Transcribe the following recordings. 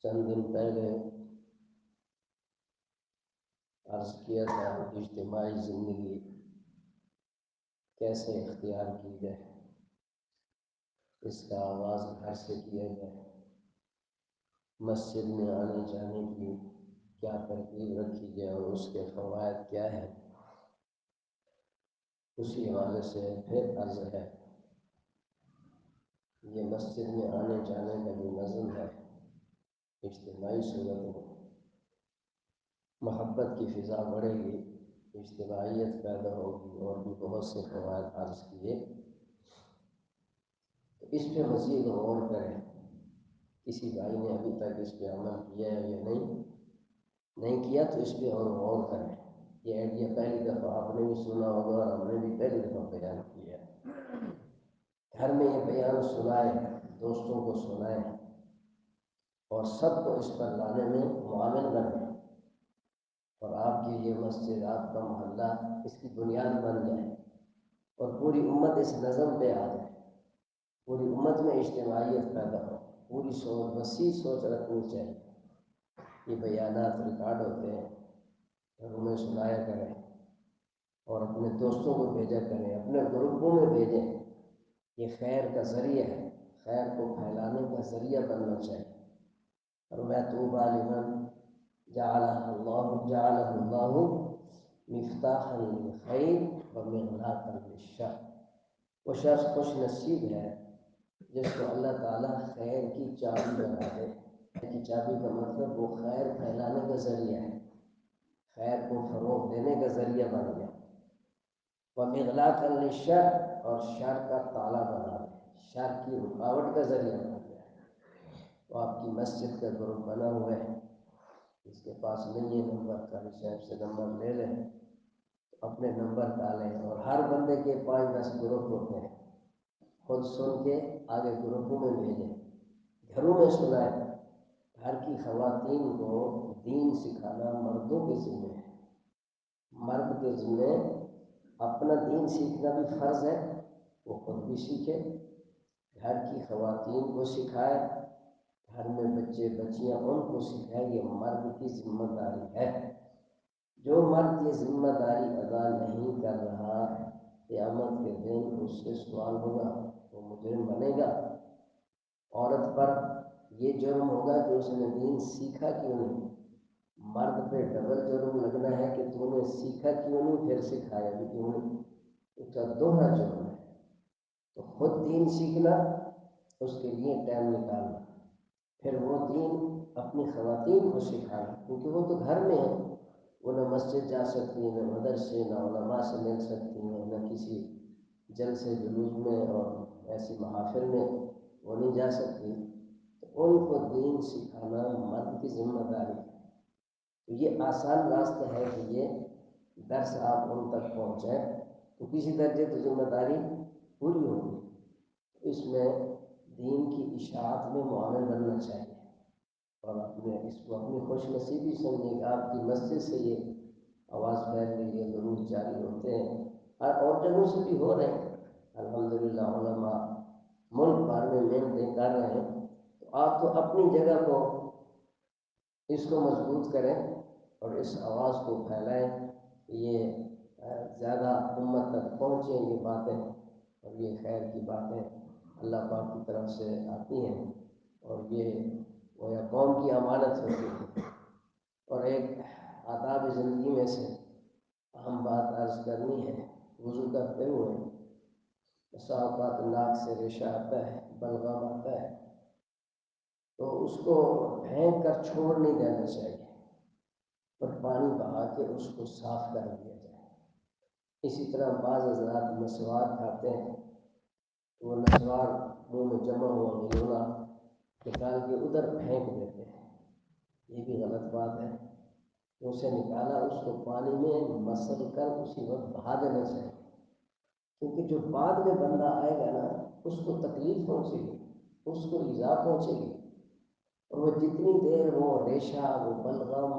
چند دن پہلے عرض کیا تھا اجتماعی زندگی کیسے اختیار کی جائے، اس کا آغاز گھر سے کیا جائے، مسجد میں آنے جانے کی کیا ترتیب رکھی جائے اور اس کے فوائد کیا ہیں، اسی حوالے سے پھر عرض ہے۔ یہ مسجد میں آنے جانے کا جو نظم ہے اجتماعی صورت میں محبت کی فضا بڑھے گی، اجتماعیت پیدا ہوگی اور بھی بہت سے فوائد عرض کیے۔ تو اس پہ مزید غور کریں، کسی بھائی نے ابھی تک اس پہ عمل کیا ہے یا نہیں کیا تو اس پہ اور غور کریں۔ یہ آئیڈیا پہلی دفعہ آپ نے بھی سنا ہوگا اور ہم نے بھی پہلی دفعہ بیان کیا ہے۔ گھر میں یہ بیان سنائیں، دوستوں کو سنائیں اور سب کو اس پر لانے میں معاون بنیں، اور آپ کی یہ مسجد، آپ کا محلہ اس کی بنیاد بن جائے اور پوری امت اس نظم پہ آ جائے، پوری امت میں اجتماعیت پیدا ہو، پوری سوچ، وسیع سوچ رکھنی چاہیے۔ یہ بیانات ریکارڈ ہوتے ہیں، گھروں میں سنایا کریں اور اپنے دوستوں کو بھیجا کریں، اپنے گروپوں میں بھیجیں۔ یہ خیر کا ذریعہ ہے، خیر کو پھیلانے کا ذریعہ بننا چاہیے۔ اور میں طوبیٰ لمن جعلہ اللہ مفتاحا للخیر ومغلاقا للشر۔ وہ شخص خوش نصیب ہے جس کو اللہ تعالیٰ خیر کی چابی بنا دے۔ خیر کی چابی کا مطلب وہ خیر پھیلانے کا ذریعہ ہے، خیر کو فروغ دینے کا ذریعہ بن گیا۔ ومغلاقا للشر، اور شر کا تالا بنا دے، شر کی رکاوٹ کا ذریعہ بن گیا۔ تو آپ کی مسجد کا گروپ بنا ہوا ہے، اس کے پاس نہیں ہے نمبر، قاری صاحب سے نمبر لے لیں، اپنے نمبر ڈالیں، اور ہر بندے کے 5-10 گروپ ہوتے ہیں، خود سن کے آگے گروپوں میں بھیجیں، گھروں میں سنائیں۔ گھر کی خواتین کو دین سکھانا مردوں کے ذمہ ہے، مرد کے ذمہ اپنا دین سیکھنا بھی فرض ہے، وہ خود بھی سیکھے، گھر کی خواتین کو سکھائے، گھر میں بچے بچیاں ان کو سکھائے۔ یہ مرد کی ذمہ داری ہے۔ جو مرد یہ ذمہ داری ادا نہیں کر رہا، قیامت کے دن اس سے سوال ہوگا، وہ مجرم بنے گا۔ عورت پر یہ جرم ہوگا کہ اس نے دین سیکھا کیوں نہیں، مرد پہ ڈبل جرم لگنا ہے کہ تو نے سیکھا کیوں نہیں، پھر سکھایا بھی کیوں نہیں، اس کا دوہرا جرم ہے۔ تو خود دین سیکھنا، اس کے لیے ٹائم نکالنا، پھر وہ دین اپنی خواتین کو سکھانا، کیونکہ وہ تو گھر میں ہیں، وہ نہ مسجد جا سکتی ہیں، نہ مدرسے، نہ علماء سے مل سکتی ہیں، نہ کسی جلسے جلوس میں اور ایسی محافل میں وہ نہیں جا سکتی، تو ان کو دین سکھانا مرد کی ذمہ داری ہے۔ تو یہ آسان راستہ ہے کہ یہ درس آپ ان تک پہنچائیں تو کسی درجے کی ذمہ داری پوری ہوگی۔ اس میں دین کی اشاعت میں معاون بننا چاہیے، اور اس کو اپنی خوش نصیبی سمجھیں کہ آپ کی مسجد سے یہ آواز پھیل رہی ہے، دروس جاری ہوتے ہیں، اور جگہوں سے بھی ہو رہے ہیں، الحمدللہ علماء ملک بھر میں محنتیں کر رہے ہیں۔ تو آپ تو اپنی جگہ کو اس کو مضبوط کریں اور اس آواز کو پھیلائیں کہ یہ زیادہ امت تک پہنچیں یہ باتیں، اور یہ خیر کی باتیں اللہ پاک کی طرف سے آتی ہیں، اور یہ گویا قوم کی امانت ہوتی ہے۔ اور ایک آداب زندگی میں سے اہم بات عرض کرنی ہے، وضو کرتے ہوئے بسا اوقات ناک سے ریشہ آتا ہے، بلغم آتا ہے، تو اس کو پھینک کر چھوڑ نہیں دینا چاہیے، اور پانی بہا کے اس کو صاف کر دیا جائے۔ اسی طرح بعض حضرات مسواک کھاتے ہیں، تو وہ نسوار منہ میں جمع ہوا گلولا نکال کے ادھر پھینک دیتے ہیں، یہ بھی غلط بات ہے۔ اسے نکالا، اس کو پانی میں مسل کر اسی وقت بہا دینا چاہیے، کیونکہ جو بعد میں بندہ آئے گا نا، اس کو تکلیف پہنچے گی، اس کو ایذا پہنچے گی، اور وہ جتنی دیر وہ ریشہ، وہ بلغم،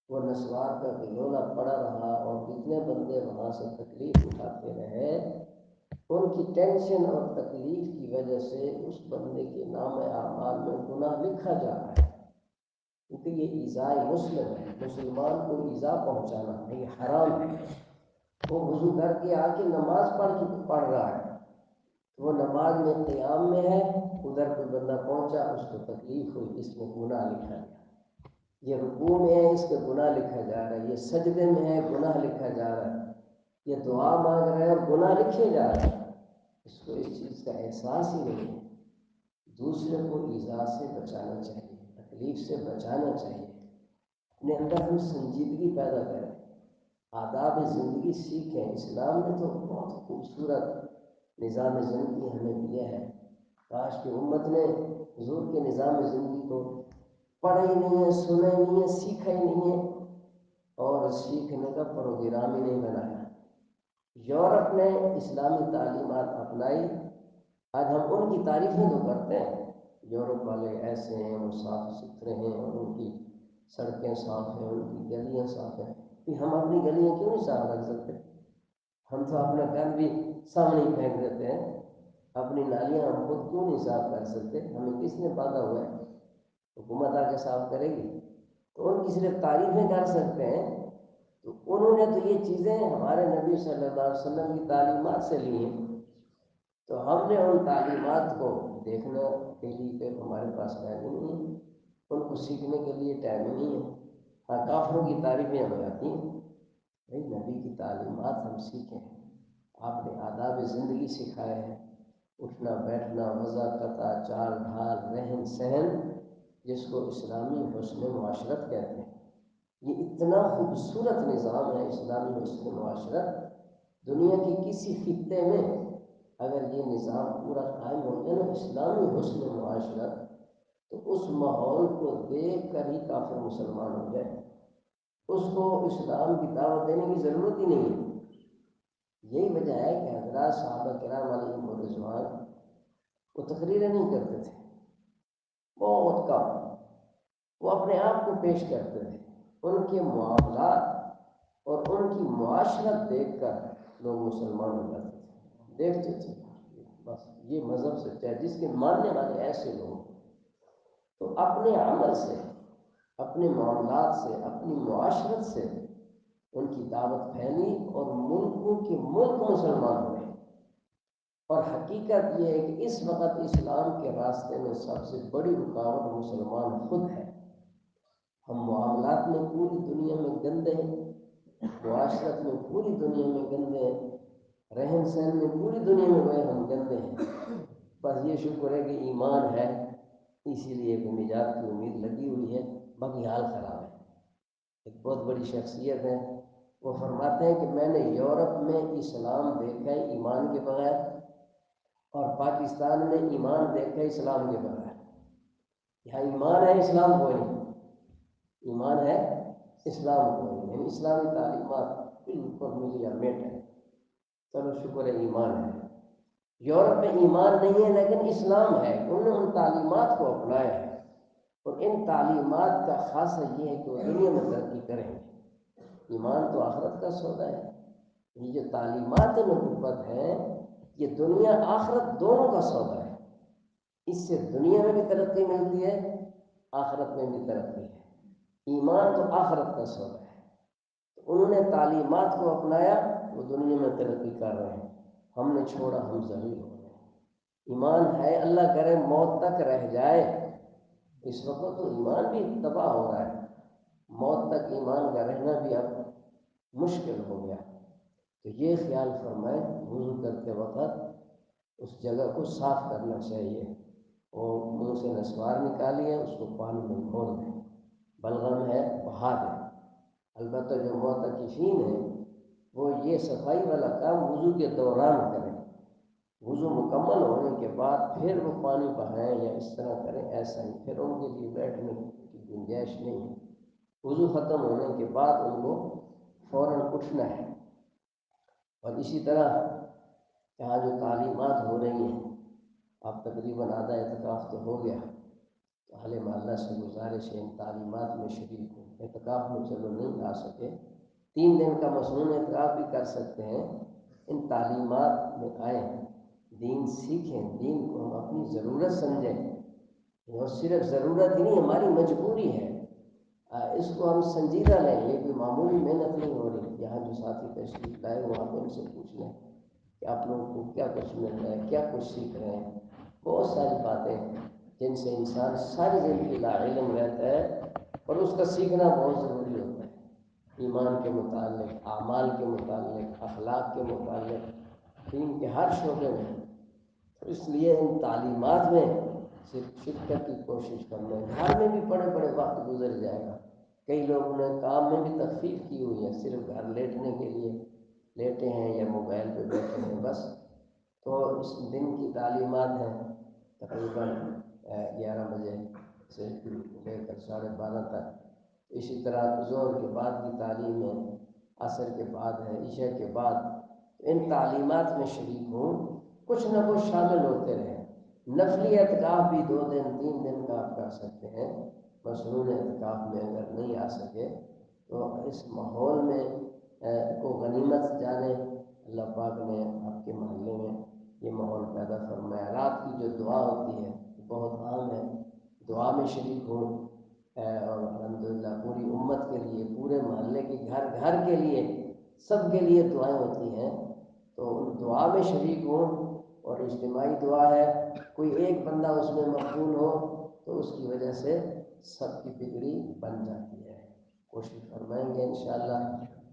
وہ نسوار کا گلولا پڑا رہا، اور جتنے بندے وہاں سے تکلیف اٹھاتے رہے، ان کی ٹینشن اور تکلیف کی وجہ سے اس بندے کے نام اعمال میں گناہ لکھا جا رہا ہے۔ کیونکہ یہ ایذاء مسلم ہے، مسلمان کو ایذا پہنچانا یہ حرام ہے۔ وہ وضو کر کے آ کے نماز پڑھ رہا ہے، وہ نماز میں قیام میں ہے، ادھر کوئی بندہ پہنچا، اس کو تکلیف ہوئی، اس میں گناہ لکھا گیا۔ یہ رکوع میں ہے، اس کا گناہ لکھا جا رہا ہے، یہ سجدے میں ہے، گناہ لکھا جا رہا ہے، یہ دعا مانگ رہا ہے اور گناہ لکھے جا رہا ہے۔ اس کو اس چیز کا احساس ہی نہیں ہے۔ دوسرے کو ایذا سے بچانا چاہیے، تکلیف سے بچانا چاہیے، اپنے اندر ہم سنجیدگی پیدا کریں، آداب زندگی سیکھیں۔ اسلام نے تو بہت خوبصورت نظام زندگی ہمیں دیا ہے، کاش کہ امت نے حضور کے نظام زندگی کو پڑھا ہی نہیں ہے، سنا ہی نہیں ہے، سیکھا ہی نہیں ہے، اور سیکھنے کا پروگرام ہی نہیں بنایا۔ یورپ نے اسلامی تعلیمات اپنائی، آج ہم ان کی تعریفیں تو کرتے ہیں، یورپ والے ایسے ہیں، وہ صاف ستھرے ہیں، اور ان کی سڑکیں صاف ہیں، ان کی گلیاں صاف ہیں۔ کہ ہم اپنی گلیاں کیوں نہیں صاف رکھ سکتے؟ ہم تو اپنا گھر بھی سامنے ہی پھینک دیتے ہیں، اپنی نالیاں ہم خود کیوں نہیں صاف کر سکتے؟ ہمیں کس نے باندھا ہوا ہے؟ حکومت آ کے صاف کرے گی؟ تو ان کی صرف تعریفیں کر سکتے ہیں۔ تو انہوں نے تو یہ چیزیں ہمارے نبی صلی اللہ علیہ وسلم کی تعلیمات سے لی ہیں، تو ہم نے ان تعلیمات کو دیکھنے کے لیے ہمارے پاس ٹائم ہی نہیں ہے، ان کو سیکھنے کے لیے ٹائم ہی نہیں ہے۔ ہاں، کافروں کی تعریفیں ہمیں آتی ہیں، بھائی نبی کی تعلیمات ہم سیکھیں۔ آپ نے آداب زندگی سکھائے ہیں، اٹھنا بیٹھنا، وضع قطع، چال ڈھال، رہن سہن، جس کو اسلامی حسن معاشرت کہتے ہیں۔ یہ اتنا خوبصورت نظام ہے اسلامی حسن معاشرت، دنیا کے کسی خطے میں اگر یہ نظام پورا قائم ہو جائے نا، اسلامی حسن معاشرت، تو اس ماحول کو دیکھ کر ہی کافر مسلمان ہو جائے، اس کو اسلام کی دعوت دینے کی ضرورت ہی نہیں ہے۔ یہی وجہ ہے کہ حضرات صحابہ کرام علیہم الرضوان وہ تقریریں نہیں کرتے تھے، بہت کم، وہ اپنے آپ کو پیش کرتے تھے۔ ان کے معاملات اور ان کی معاشرت دیکھ کر لوگ مسلمان ہو جاتے تھے، دیکھتے تھے بس یہ مذہب سچا ہے، جس کے ماننے والے ایسے لوگ، تو اپنے عمل سے، اپنے معاملات سے، اپنی معاشرت سے ان کی دعوت پھیلی اور ملکوں کے ملک مسلمان ہوئے۔ اور حقیقت یہ ہے کہ اس وقت اسلام کے راستے میں سب سے بڑی رکاوٹ مسلمان خود ہے۔ ہم معاملات میں پوری دنیا میں گندے ہیں، معاشرت میں پوری دنیا میں گندے ہیں، رہن سہن میں پوری دنیا میں گئے ہم گندے ہیں۔ بس یہ شکر ہے کہ ایمان ہے، اسی لیے کہ نجات کی امید لگی ہوئی ہے، باقی حال خراب ہے۔ ایک بہت بڑی شخصیت ہے، وہ فرماتے ہیں کہ میں نے یورپ میں اسلام دیکھا ہے ایمان کے بغیر، اور پاکستان میں ایمان دیکھا ہے اسلام کے بغیر۔ یہاں ایمان ہے، اسلام کوئی نہیں، ایمان ہے، اسلام کوئی نہیں، یعنی اسلامی تعلیمات بالکل ملیا میٹ ہے۔ چلو شکر ہے ایمان ہے۔ یورپ میں ایمان نہیں ہے لیکن اسلام ہے، انہوں نے ان تعلیمات کو اپنایا ہے، اور ان تعلیمات کا خاصہ یہ ہے کہ وہ دنیا میں ترقی کریں گے۔ ایمان تو آخرت کا سودا ہے، یہ جو تعلیمات نبوت ہیں یہ دنیا آخرت دونوں کا سودا ہے، اس سے دنیا میں بھی ترقی ملتی ہے، آخرت میں بھی ترقی ہے۔ ایمان تو آخرت کا سودا ہے، تو انہوں نے تعلیمات کو اپنایا، وہ دنیا میں ترقی کر رہے ہیں، ہم نے چھوڑا، ہم ذلیل ہو رہے ہیں۔ ایمان ہے، اللہ کرے موت تک رہ جائے، اس وقت تو ایمان بھی تباہ ہو رہا ہے، موت تک ایمان کا رہنا بھی اب مشکل ہو گیا۔ تو یہ خیال فرمائیں، وضو کرتے وقت اس جگہ کو صاف کرنا چاہیے، اور منہ سے نسوار نکالیے، اس کو پانی میں گھول دیں، بلغم ہے بہا دیں۔ البتہ جو معتکفین ہیں وہ یہ صفائی والا کام وضو کے دوران کریں، وضو مکمل ہونے کے بعد پھر وہ پانی بہائیں یا اس طرح کریں، ایسا نہیں، پھر ان کے لیے بیٹھنے کی گنجائش نہیں ہے۔ وضو ختم ہونے کے بعد ان کو فوراً اٹھنا ہے۔ اور اسی طرح یہاں جو تعلیمات ہو رہی ہیں، اب تقریباً آدھا اعتکاف تو ہو گیا، تو اہل محلہ سے گزارش ہے ان تعلیمات میں شریک ہوں۔ اعتکاف میں چلو نہیں آ سکے، 3 دن کا مصنون اعتکاف بھی کر سکتے ہیں، ان تعلیمات میں آئیں، دین سیکھیں، دین کو ہم اپنی ضرورت سمجھیں، اور صرف ضرورت ہی نہیں، ہماری مجبوری ہے۔ اس کو ہم سنجیدہ لیں، یہ کوئی معمولی محنت نہیں ہو رہی۔ یہاں جو ساتھی تشریف لائے وہاں پہ ان سے پوچھ لیں کہ آپ لوگوں کو کیا کچھ مل رہا ہے، کیا کچھ سیکھ رہے ہیں۔ بہت ساری باتیں جن سے انسان ساری زندگی لا علم رہتا ہے، اور اس کا سیکھنا بہت ضروری ہوتا ہے، ایمان کے متعلق، اعمال کے متعلق، اخلاق کے متعلق، دین کے ہر شعبے میں۔ اس لیے ان تعلیمات میں صرف شرکت کی کوشش کرنا ہے۔ گھر میں بھی بڑے بڑے وقت گزر جائے گا، کئی لوگوں نے کام میں بھی تخفیف کی ہوئی ہے، صرف گھر لیٹنے کے لیے لیٹے ہیں یا موبائل پہ بیٹھے ہیں بس۔ تو اس دن کی تعلیمات ہیں تقریباً 11 بجے سے لے کر 12:30 تک۔ اسی طرح ظہر کے بعد کی تعلیم ہے، عصر کے بعد ہے، عشاء کے بعد۔ ان تعلیمات میں شریک ہوں، کچھ نہ کچھ شامل ہوتے رہیں۔ نفلی اعتکاف بھی 2 دن 3 دن کا آپ کر سکتے ہیں، مصنون اعتکاف میں اگر نہیں آ سکے تو اس ماحول میں کو غنیمت جانے۔ اللہ پاک نے آپ کے محلے میں یہ ماحول پیدا فرمایا۔ رات کی جو دعا ہوتی ہے بہت عام ہے، دعا میں شریک ہوں، اور الحمدللہ پوری امت کے لیے، پورے محلے کے گھر گھر کے لیے، سب کے لیے دعائیں ہوتی ہیں، تو ان دعا میں شریک ہوں۔ اور اجتماعی دعا ہے، کوئی ایک بندہ اس میں مقبول ہو تو اس کی وجہ سے سب کی بگڑی بن جاتی ہے۔ کوشش فرمائیں گے انشاءاللہ۔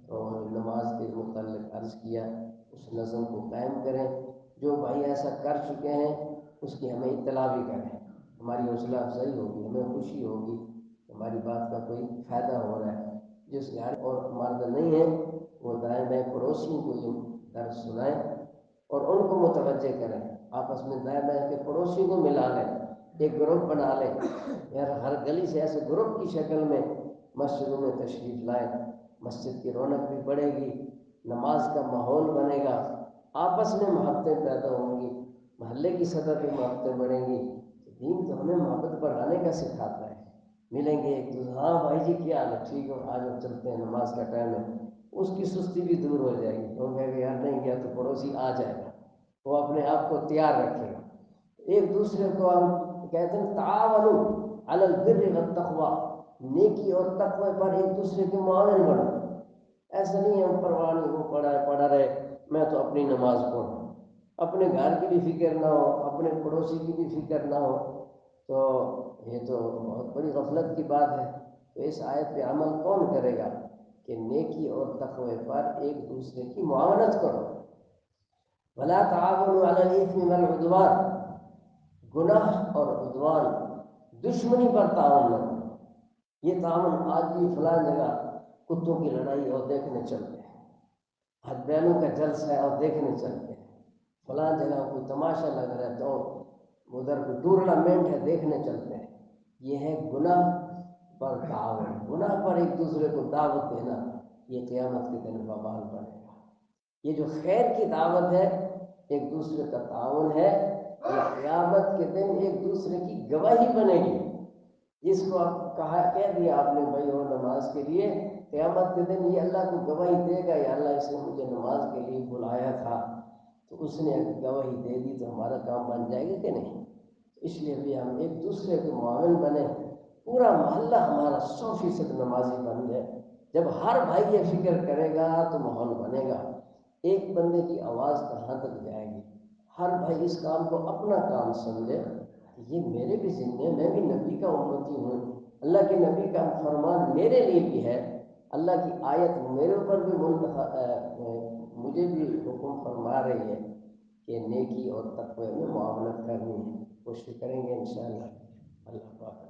تو نماز کے متعلق عرض کیا، اس نظم کو قائم کریں۔ جو بھائی ایسا کر چکے ہیں اس کی ہمیں اطلاع بھی کریں، ہماری حوصلہ افزائی ہوگی، ہمیں خوشی ہوگی، ہماری بات کا کوئی فائدہ ہو رہا ہے۔ جس گھر اور مرد نہیں ہے وہ دائیں بائیں پڑوسیوں کو یہ درس سنائیں اور ان کو متوجہ کریں، آپس میں دائیں بائیں کے پڑوسیوں کو ملا لیں، ایک گروپ بنا لیں، یار ہر گلی سے ایسے گروپ کی شکل میں مسجدوں میں تشریف لائیں۔ مسجد کی رونق بھی بڑھے گی، نماز کا ماحول بنے گا، آپس میں محبتیں پیدا ہوں گی، محلے کی سطح پہ محبتیں بڑھیں گی۔ دین تو ہمیں محبت بڑھانے کا سکھاتا ہے۔ ملیں گے ایک دوسرے، ہاں بھائی جی کیا حال ہے، ٹھیک ہے آج ہم چلتے ہیں، نماز کا ٹائم ہے، اس کی سستی بھی دور ہو جائے گی۔ وہ کہے گا یار نہیں گیا تو پڑوسی آ جائے گا، وہ اپنے آپ کو تیار رکھے گا۔ ایک دوسرے کو ہم کہتے ہیں تعاونوا علی البر والتقوی، نیکی اور تقوی پر ایک دوسرے کے معاون بنو۔ ایسا نہیں ہے پرواہ نہیں، وہ پڑھا رہے، میں تو اپنی نماز پڑھوں، اپنے گھر کی بھی فکر نہ ہو، اپنے پڑوسی کی بھی فکر نہ ہو، تو یہ تو بہت بڑی غفلت کی بات ہے۔ تو اس آیت پہ عمل کون کرے گا کہ نیکی اور تقوی پر ایک دوسرے کی معاونت کرو۔ ولا تعاونوا علی الاثم والعدوان، گناہ اور عدوان، دشمنی پر تعاون نہ کرو۔ یہ تعاون آج بھی فلاں جگہ کتوں کی لڑائی اور دیکھنے چلتے ہیں، حد بیلوں کا جلسہ ہے اور دیکھنے چلتے ہیں، فلاں جگہ کوئی تماشا لگ رہا ہے تو ادھر کوئی ٹورنامنٹ ہے دیکھنے چلتے ہیں۔ یہ ہے گناہ پر تعاون، گناہ پر ایک دوسرے کو دعوت دینا، یہ قیامت کے دن وبال بنے گا۔ یہ جو خیر کی دعوت ہے، ایک دوسرے کا تعاون ہے، یہ قیامت کے دن ایک دوسرے کی گواہی بنے گی۔ جس کو آپ کہہ دیا آپ نے بھائی ہو نماز کے لیے، قیامت کے دن یہ اللہ کو گواہی دے گا، یا اللہ اس نے مجھے نماز کے لیے بلایا تھا، تو اس نے اگر گواہی دے دی تو ہمارا کام بن جائے گا کہ نہیں؟ اس لیے بھی ہم ایک دوسرے کے معاون بنے، پورا محلہ ہمارا 100% نمازی بن جائے۔ جب ہر بھائی یہ فکر کرے گا تو ماحول بنے گا۔ ایک بندے کی آواز کہاں تک جائے گی؟ ہر بھائی اس کام کو اپنا کام سمجھے، یہ میرے بھی ذمہ، میں بھی نبی کا امتی ہوں، اللہ کے نبی کا فرمان میرے لیے بھی ہے، اللہ کی آیت میرے اوپر بھی مجھے بھی حکم فرما رہی ہے کہ نیکی اور تقوی میں معاونت کرنی ہے۔ کوشش کریں گے انشاءاللہ۔ اللہ پاک